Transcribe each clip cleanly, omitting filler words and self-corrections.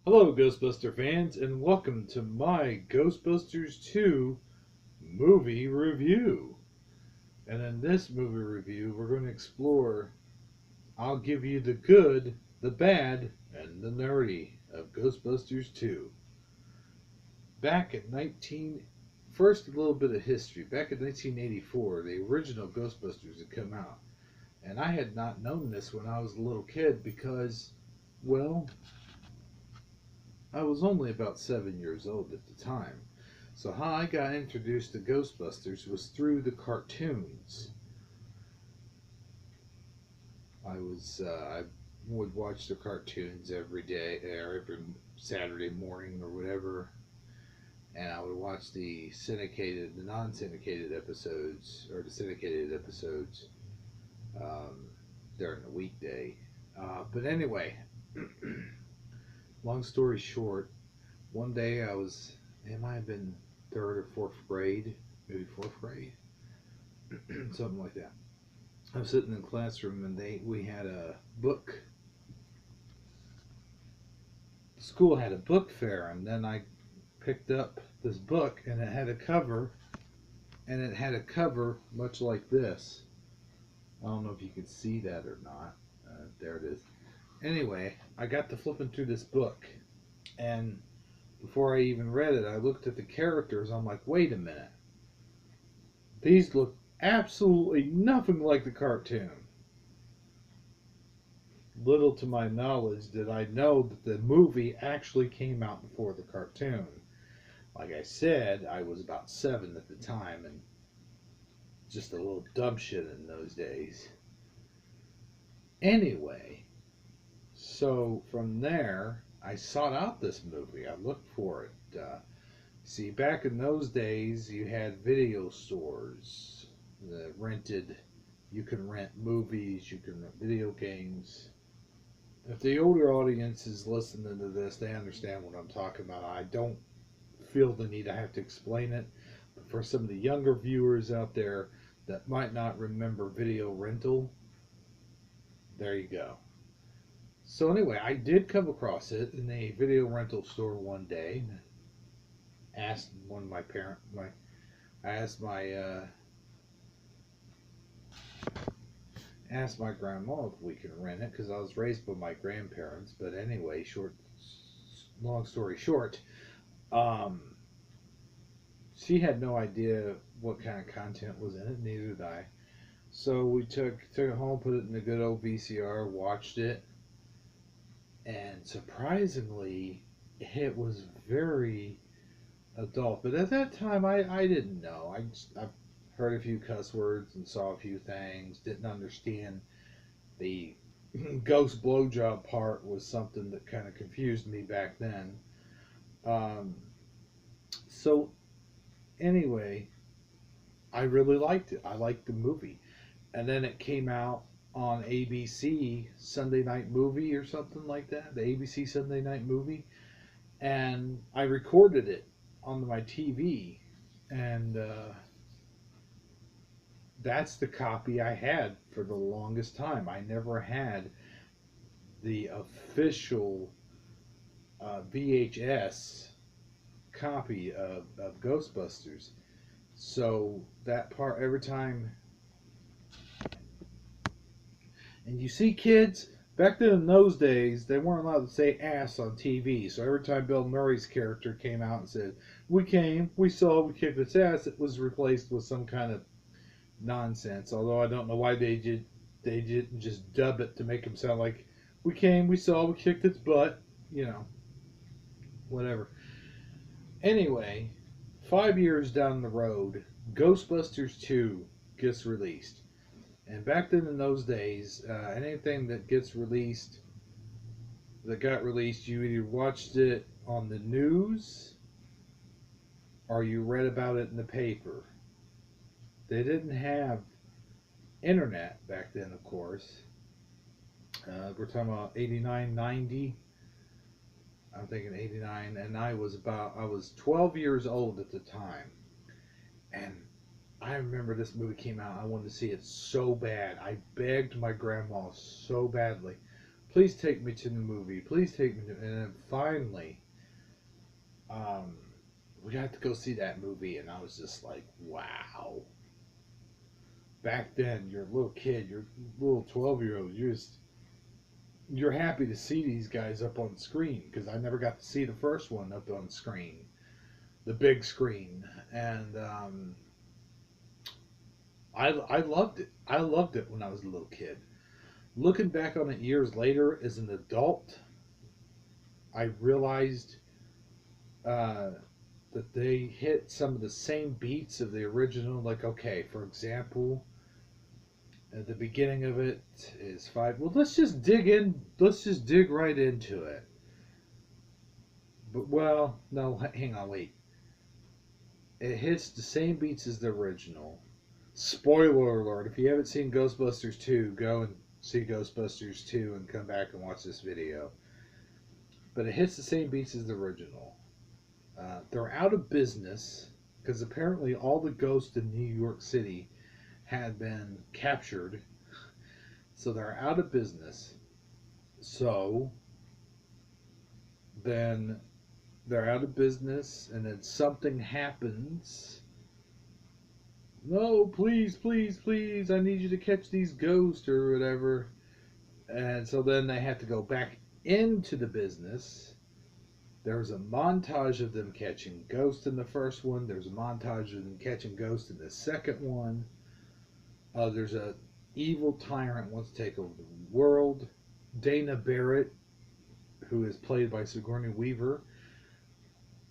Hello, Ghostbuster fans, and welcome to my Ghostbusters 2 movie review. And in this movie review, we're going to explore, I'll give you the good, the bad, and the nerdy of Ghostbusters 2. Back in first a little bit of history. Back in 1984, the original Ghostbusters had come out. And I had not known this when I was a little kid because, well, I was only about 7 years old at the time. So how I got introduced to Ghostbusters was through the cartoons. I would watch the cartoons every day or every Saturday morning or whatever, and I would watch the non-syndicated episodes or the syndicated episodes um, during the weekday. But anyway, long story short, one day it might have been third or fourth grade, maybe fourth grade, something like that. I was sitting in the classroom and we had a book. The school had a book fair, and then I picked up this book, and it had a cover, much like this. I don't know if you can see that or not. There it is. Anyway, I got to flipping through this book, and before I even read it, I looked at the characters. I'm like, wait a minute. These look absolutely nothing like the cartoon. Little to my knowledge did I know that the movie actually came out before the cartoon. Like I said, I was about 7 at the time and just a little dumb shit in those days. Anyway, so from there, I sought out this movie. I looked for it. See, back in those days, you had video stores that you can rent movies, you can rent video games. If the older audience is listening to this, they understand what I'm talking about. I don't feel the need I have to explain it. But for some of the younger viewers out there that might not remember video rental, there you go. So anyway, I did come across it in a video rental store one day. Asked one of my I asked my grandma if we can rent it because I was raised by my grandparents. But anyway, long story short, she had no idea what kind of content was in it. Neither did I. So we took it home, put it in a good old VCR, watched it, and surprisingly, it was very adult. But at that time, I didn't know. I heard a few cuss words and saw a few things. Didn't understand the ghost blowjob part was something that kind of confused me back then. Um, so anyway, I really liked it. I liked the movie, and then it came out on ABC Sunday Night Movie or something like that. The ABC Sunday Night Movie, and I recorded it on my TV, and that's the copy I had for the longest time. I never had the official VHS copy of Ghostbusters. So that part, every time. And you see, kids, back then in those days, they weren't allowed to say ass on TV. So every time Bill Murray's character came out and said, we came, we saw, we kicked its ass, it was replaced with some kind of nonsense. Although I don't know why they didn't just dub it to make him sound like, we came, we saw, we kicked its butt, whatever. Anyway, 5 years down the road, Ghostbusters 2 gets released. And back then in those days, anything that got released, you either watched it on the news or you read about it in the paper. They didn't have internet back then, of course. We're talking about 89, 90. I'm thinking 89, and I was 12 years old at the time. And I remember this movie came out. I wanted to see it so bad. I begged my grandma so badly. please take me to the movie. Please take me to. And then finally, um, we got to go see that movie, and I was just like, wow. Back then, you're a little kid, you're a little 12-year-old. You're happy to see these guys up on screen because I never got to see the first one up on screen, the big screen, and I loved it. I loved it when I was a little kid. Looking back on it years later as an adult, I realized uh, that they hit some of the same beats of the original. Like, okay, for example, at the beginning of it is five. Well, let's just dig in. Let's just dig right into it. But well, no, hang on, wait. It hits the same beats as the original. Spoiler alert! If you haven't seen Ghostbusters 2, go and see Ghostbusters 2 and come back and watch this video. But it hits the same beats as the original. They're out of business because apparently all the ghosts in New York City had been captured. So they're out of business. So then they're out of business, and then something happens. No, please, please, please, I need you to catch these ghosts or whatever. And so then they have to go back into the business. There's a montage of them catching ghosts in the first one. There's a montage of them catching ghosts in the second one. There's a evil tyrant wants to take over the world. Dana Barrett, who is played by Sigourney Weaver,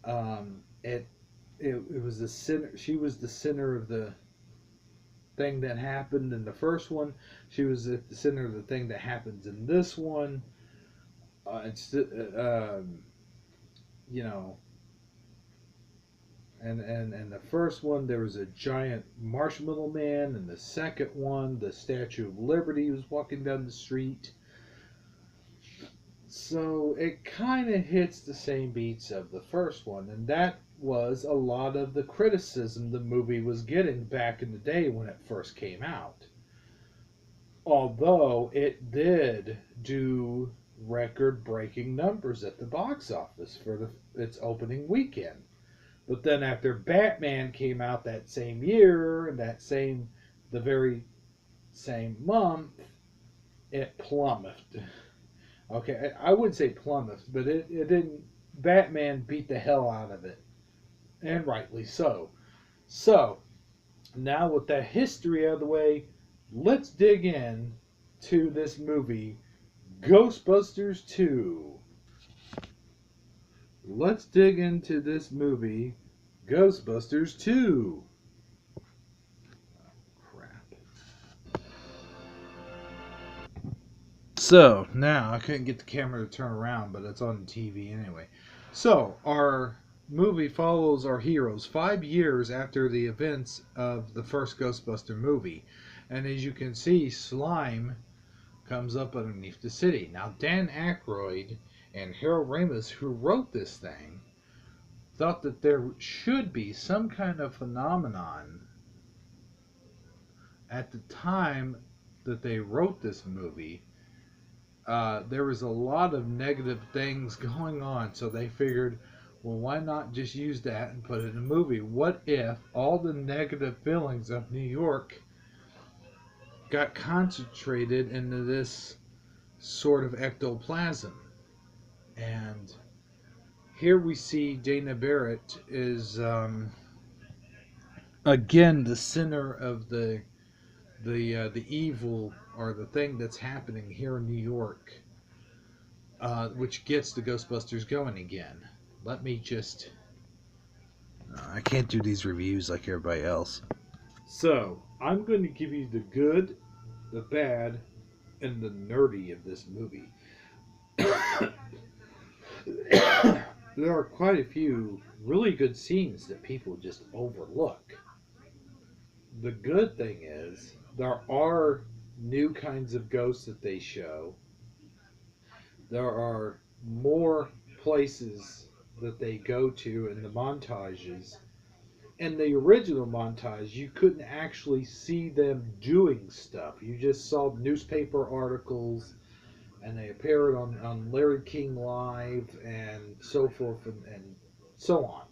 it was the center. She was the center of the thing that happened in the first one. She was at the center of the thing that happens in this one. You know, and the first one there was a giant marshmallow man, and the second one the Statue of Liberty was walking down the street. So it kind of hits the same beats of the first one, and that was a lot of the criticism the movie was getting back in the day when it first came out. Although it did do record-breaking numbers at the box office for its opening weekend. But then after Batman came out that same year, and the very same month, it plummeted. Okay, I wouldn't say plummeted, but it didn't. Batman beat the hell out of it, and rightly so. So now with that history out of the way, let's dig in to this movie, Ghostbusters 2. Let's dig into this movie, Ghostbusters 2. Oh, crap. So, now, I couldn't get the camera to turn around, but it's on the TV anyway. So, our movie follows our heroes 5 years after the events of the first Ghostbuster movie. And as you can see, slime comes up underneath the city. Now, Dan Aykroyd and Harold Ramis, who wrote this thing, thought that there should be some kind of phenomenon at the time that they wrote this movie. There was a lot of negative things going on, so they figured, well, why not just use that and put it in a movie? What if all the negative feelings of New York got concentrated into this sort of ectoplasm? And here we see Dana Barrett is again the center of the evil, or the thing that's happening here in New York, which gets the Ghostbusters going again. Let me just... I can't do these reviews like everybody else. So, I'm going to give you the good, the bad, and the nerdy of this movie. There are quite a few really good scenes that people just overlook. The good thing is, there are new kinds of ghosts that they show. There are more places that they go to in the montages. In the original montage, you couldn't actually see them doing stuff. You just saw newspaper articles and they appeared on Larry King Live and so forth and so on.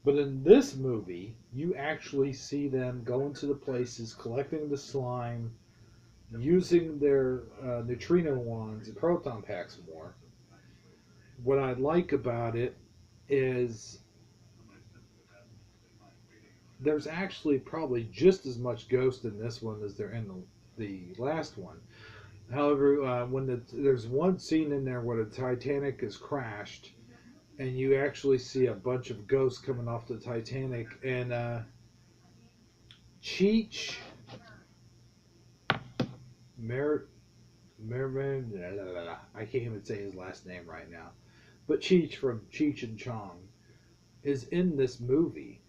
But in this movie, you actually see them going to the places, collecting the slime, using their neutrino wands and proton packs more. What I like about it is there's actually probably just as much ghost in this one as there in the last one. However, there's one scene in there where the Titanic is crashed, and you actually see a bunch of ghosts coming off the Titanic, and Cheech Mer Merman, I can't even say his last name right now, but Cheech from Cheech and Chong is in this movie,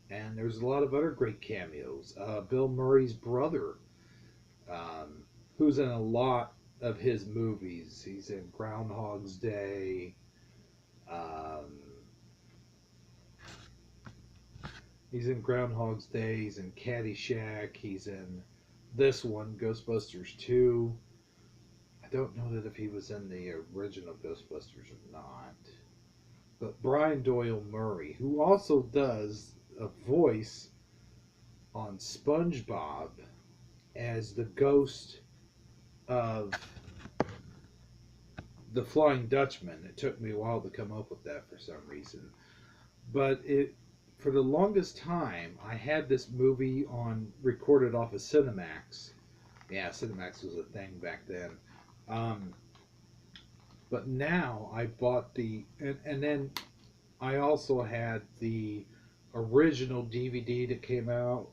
and there's a lot of other great cameos. Bill Murray's brother, um, who's in a lot of his movies. He's in Groundhog's Day. Um, he's in Groundhog's Day. He's in Caddyshack. He's in this one, Ghostbusters 2. I don't know that if he was in the original Ghostbusters or not. But Brian Doyle Murray, who also does a voice on SpongeBob as the ghost of the Flying Dutchman. It took me a while to come up with that for some reason. But for the longest time, I had this movie on recorded off of Cinemax. Yeah, Cinemax was a thing back then. But now I bought and then I also had the original DVD that came out,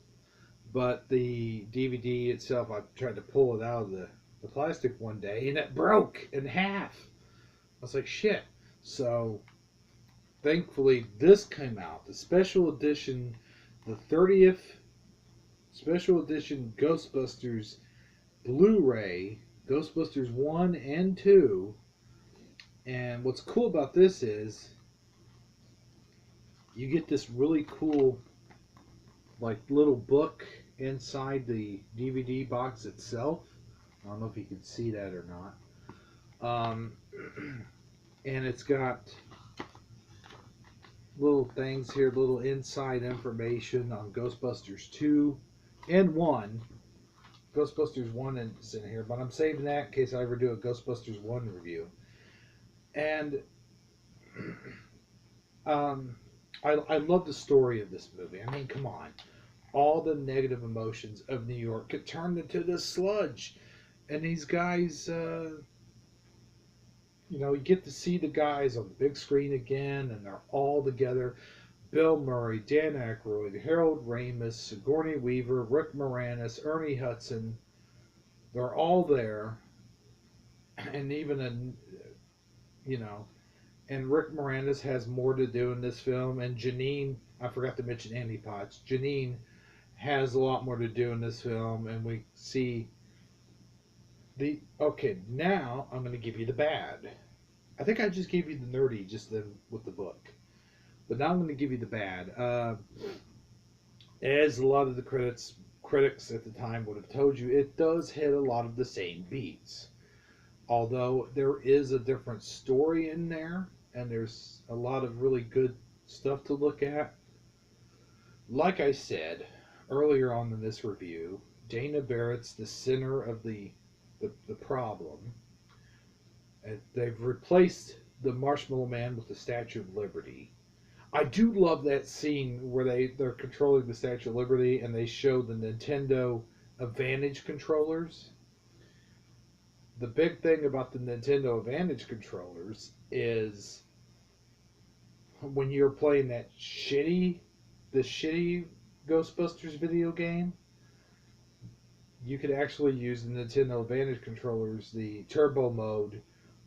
but the DVD itself, I tried to pull it out of the plastic one day, and it broke in half. I was like, shit. So, thankfully, this came out. The special edition, the 30th special edition Ghostbusters Blu-ray, Ghostbusters 1 and 2. And what's cool about this is you get this really cool like little book inside the DVD box itself. I don't know if you can see that or not. And it's got little things here, little inside information on Ghostbusters 2 and 1. Ghostbusters 1 is in here, but I'm saving that in case I ever do a Ghostbusters 1 review. And I love the story of this movie. I mean, come on. All the negative emotions of New York get turned into this sludge. And these guys, you get to see the guys on the big screen again, and they're all together. Bill Murray, Dan Aykroyd, Harold Ramis, Sigourney Weaver, Rick Moranis, Ernie Hudson. They're all there. And even and Rick Moranis has more to do in this film. And Janine, I forgot to mention Andy Potts. Janine has a lot more to do in this film, and we see okay, now I'm going to give you the bad. I think I just gave you the nerdy just then with the book. But now I'm going to give you the bad. As a lot of the critics at the time would have told you, it does hit a lot of the same beats. Although there is a different story in there, and there's a lot of really good stuff to look at. Like I said earlier on in this review, Dana Barrett's the center of the problem. And they've replaced the Marshmallow Man with the Statue of Liberty. I do love that scene where they're controlling the Statue of Liberty and they show the Nintendo Advantage controllers. The big thing about the Nintendo Advantage controllers is when you're playing the shitty Ghostbusters video game, you could actually use the Nintendo Advantage controllers, the turbo mode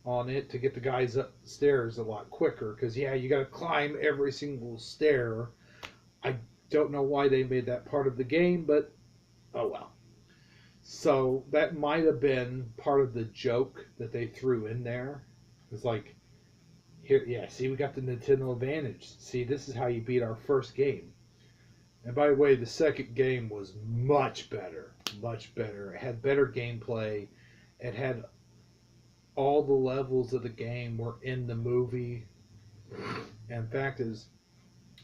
on it, to get the guys upstairs a lot quicker. Because, yeah, you got to climb every single stair. I don't know why they made that part of the game, but oh well. So that might have been part of the joke that they threw in there. It's like, here, yeah, see, we got the Nintendo Advantage. See, this is how you beat our first game. And by the way, the second game was much better. Much better. It had better gameplay. It had all the levels of the game were in the movie. In fact, it was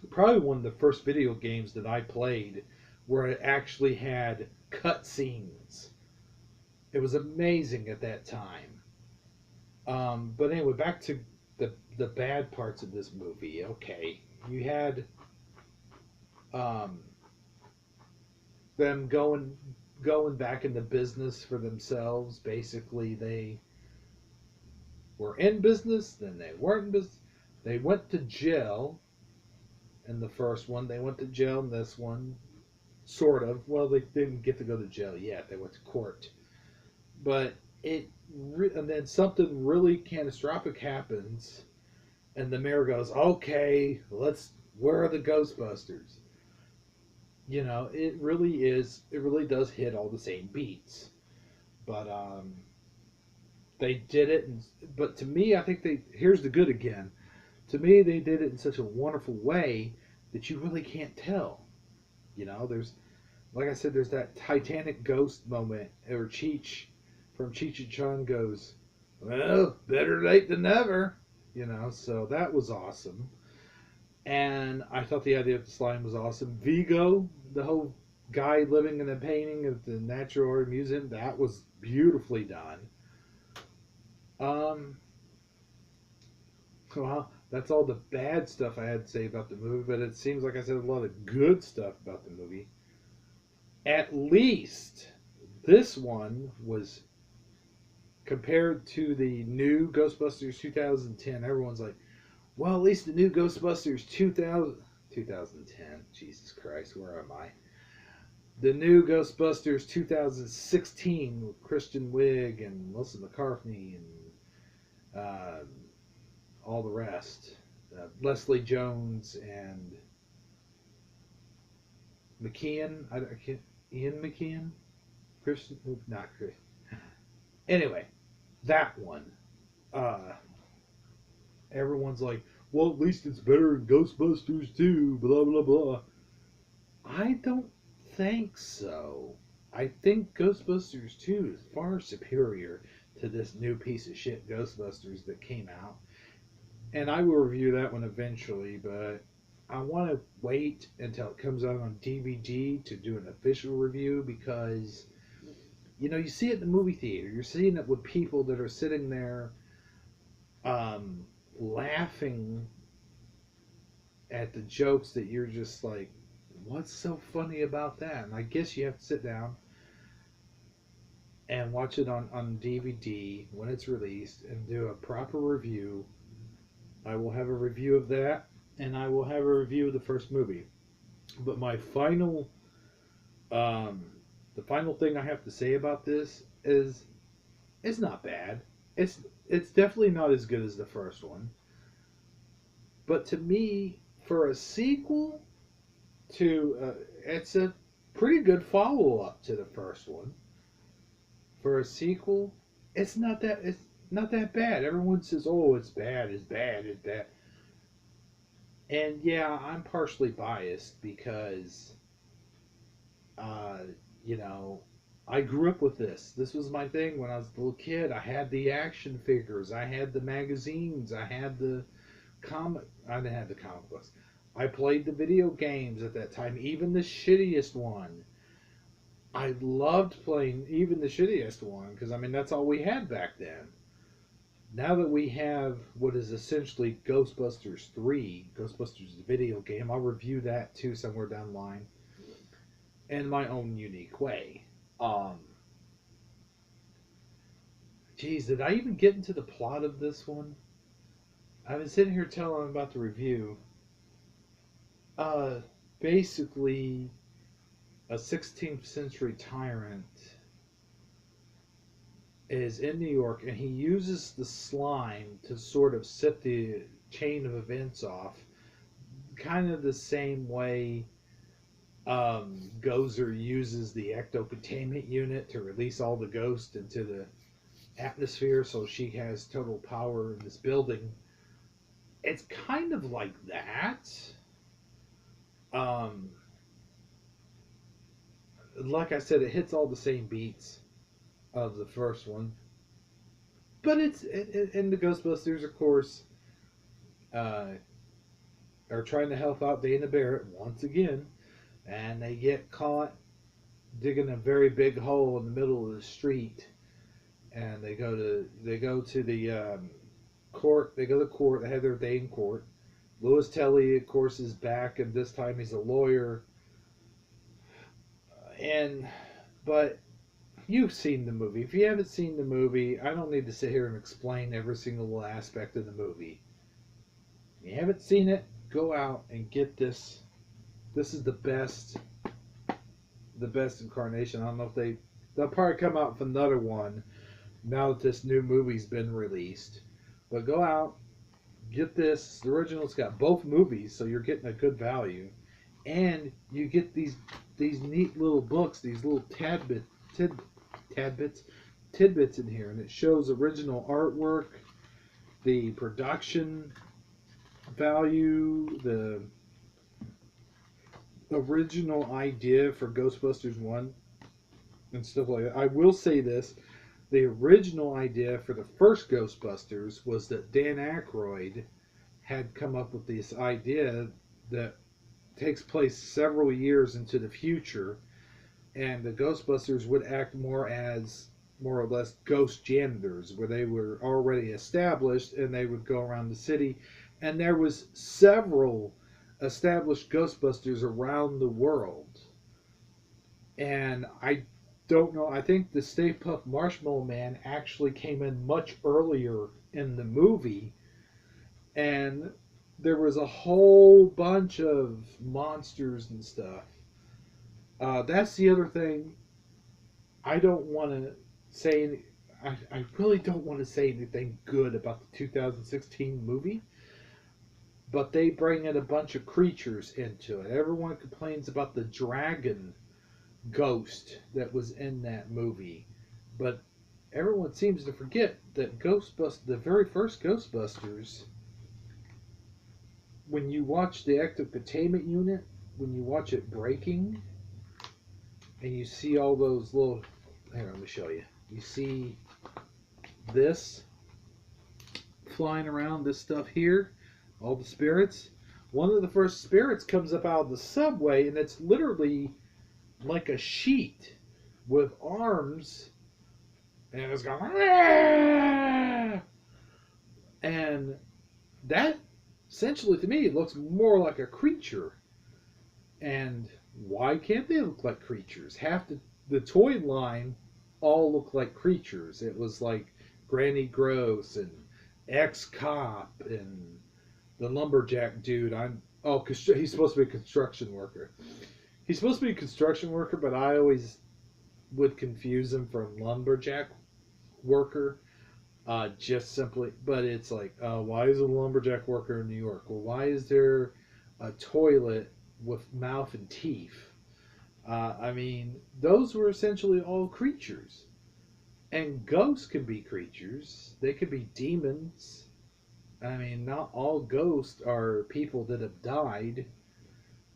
probably one of the first video games that I played where it actually had cutscenes. It was amazing at that time. But anyway, back to the bad parts of this movie. Okay, you had um, them going back into business for themselves. Basically, they were in business, then they weren't in business. They went to jail in the first one. They went to jail in this one, sort of. Well, they didn't get to go to jail yet. They went to court, but and then something really catastrophic happens, and the mayor goes, "Okay, let's. Where are the Ghostbusters?" You know, it really is. It really does hit all the same beats, but they did it. But to me, I think they. Here's the good again. To me, they did it in such a wonderful way that you really can't tell. You know, there's, like I said, there's that Titanic ghost moment where Cheech from Cheech and Chong goes, "Well, better late than never." You know, so that was awesome. And I thought the idea of the slime was awesome. Vigo, the whole guy living in a painting at the Natural Art Museum, that was beautifully done. Um, well, that's all the bad stuff I had to say about the movie, but it seems like I said a lot of good stuff about the movie. At least this one was compared to the new Ghostbusters 2010. Everyone's like, well, at least the new Ghostbusters 2010. Jesus Christ, where am I? The new Ghostbusters 2016 with Kristen Wiig and Melissa McCarthy and all the rest. Leslie Jones and McKeon. I can't, Ian McKeon? Christian? Not Chris. Anyway, that one. Uh, Everyone's like, well, at least it's better than Ghostbusters 2, blah, blah, blah. I don't think so. I think Ghostbusters 2 is far superior to this new piece of shit Ghostbusters that came out. And I will review that one eventually, but I want to wait until it comes out on DVD to do an official review because, you know, you see it in the movie theater. You're seeing it with people that are sitting there um, laughing at the jokes that you're just like, what's so funny about that? And I guess you have to sit down and watch it on DVD when it's released and do a proper review. I will have a review of that, and I will have a review of the first movie. But my final, um, the final thing I have to say about this is, it's not bad. It's definitely not as good as the first one. But to me, for a sequel to, it's a pretty good follow up to the first one. For a sequel, it's not that bad. Everyone says, "Oh, it's bad, it's bad, it's bad," and yeah, I'm partially biased because, uh, you know, I grew up with this. This was my thing when I was a little kid. I had the action figures, I had the magazines, I had the comic. I didn't have the comic books. I played the video games at that time, even the shittiest one. I loved playing even the shittiest one because I mean that's all we had back then. Now that we have what is essentially Ghostbusters 3, Ghostbusters the video game, I'll review that too somewhere down the line in my own unique way. Um, Geez, did I even get into the plot of this one? I've been sitting here telling about the review. Uh, Basically, a 16th century tyrant is in New York and he uses the slime to sort of set the chain of events off, kind of the same way Gozer uses the ecto containment unit to release all the ghosts into the atmosphere so she has total power in this building. It's kind of like that. Um, like I said, it hits all the same beats of the first one. but it's and the Ghostbusters, of course, uh, are trying to help out Dana Barrett once again, and they get caught digging a very big hole in the middle of the street, and they go to the court. They go to court. They have their day in court. Louis Telly, of course, is back, and this time he's a lawyer. And but you've seen the movie. If you haven't seen the movie, I don't need to sit here and explain every single aspect of the movie. If you haven't seen it, go out and get this. This is the best incarnation. I don't know if they'll probably come out with another one now that this new movie's been released. But go out, get this. The original's got both movies, so you're getting a good value, and you get these neat little books, these little tidbits in here, and it shows original artwork, the production value, the original idea for Ghostbusters 1 and stuff like that. I will say this. The original idea for the first Ghostbusters was that Dan Aykroyd had come up with this idea that takes place several years into the future, and the Ghostbusters would act more or less ghost janitors, where they were already established and they would go around the city, and there was several established Ghostbusters around the world. And I don't know, I think the Stay Puft Marshmallow Man actually came in much earlier in the movie, and there was a whole bunch of monsters and stuff. That's the other thing. I don't want to say, I really don't want to say anything good about the 2016 movie, but they bring in a bunch of creatures into it. Everyone complains about the dragon ghost that was in that movie, but everyone seems to forget that the very first Ghostbusters, when you watch the active containment unit, when you watch it breaking, and you see all those little, hang on, let me show you. You see this flying around, this stuff here, all the spirits. One of the first spirits comes up out of the subway, and it's literally like a sheet with arms, and it's going, "Aah!" And that essentially, to me, it looks more like a creature. And why can't they look like creatures? Half the toy line all look like creatures. It was like Granny Gross and Ex-Cop and the lumberjack dude. He's supposed to be a construction worker. He's supposed to be a construction worker, but I always would confuse him from lumberjack worker. Just simply, but it's like, why is a lumberjack worker in New York? Well, why is there a toilet with mouth and teeth? I mean, those were essentially all creatures. And ghosts can be creatures. They can be demons. I mean, not all ghosts are people that have died.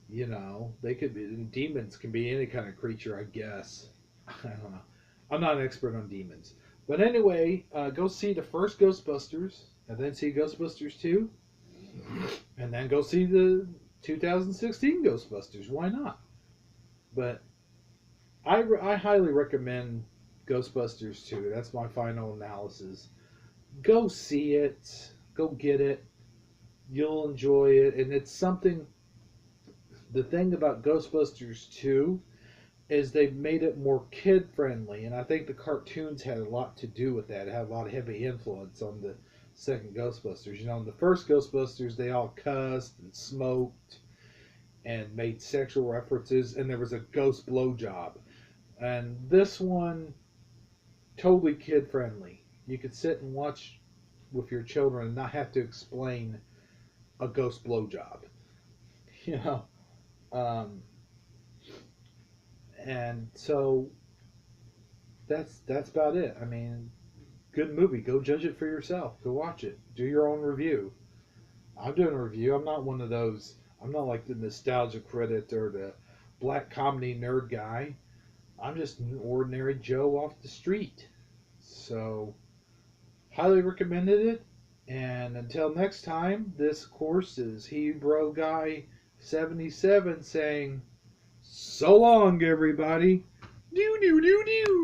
You know, they could be, and demons can be any kind of creature, I guess. I don't know. I'm not an expert on demons. But anyway, go see the first Ghostbusters, and then see Ghostbusters 2, and then go see the 2016 Ghostbusters. Why not? But I highly recommend Ghostbusters 2. That's my final analysis. Go see it. Go get it. You'll enjoy it. And it's something... The thing about Ghostbusters 2 is they've made it more kid-friendly. And I think the cartoons had a lot to do with that. It had a lot of heavy influence on the second Ghostbusters. You know, in the first Ghostbusters, they all cussed and smoked and made sexual references. And there was a ghost blowjob. And this one, totally kid-friendly. You could sit and watch with your children and not have to explain a ghost blowjob. You know? And so that's about it. I mean, good movie. Go judge it for yourself. Go watch it. Do your own review. I'm doing a review. I'm not one of those. I'm not like the nostalgia critic or the black comedy nerd guy. I'm just an ordinary Joe off the street. So Highly recommended it. And until next time, this course is Hebrew Guy 77 saying, so long, everybody. Do, do, do, do.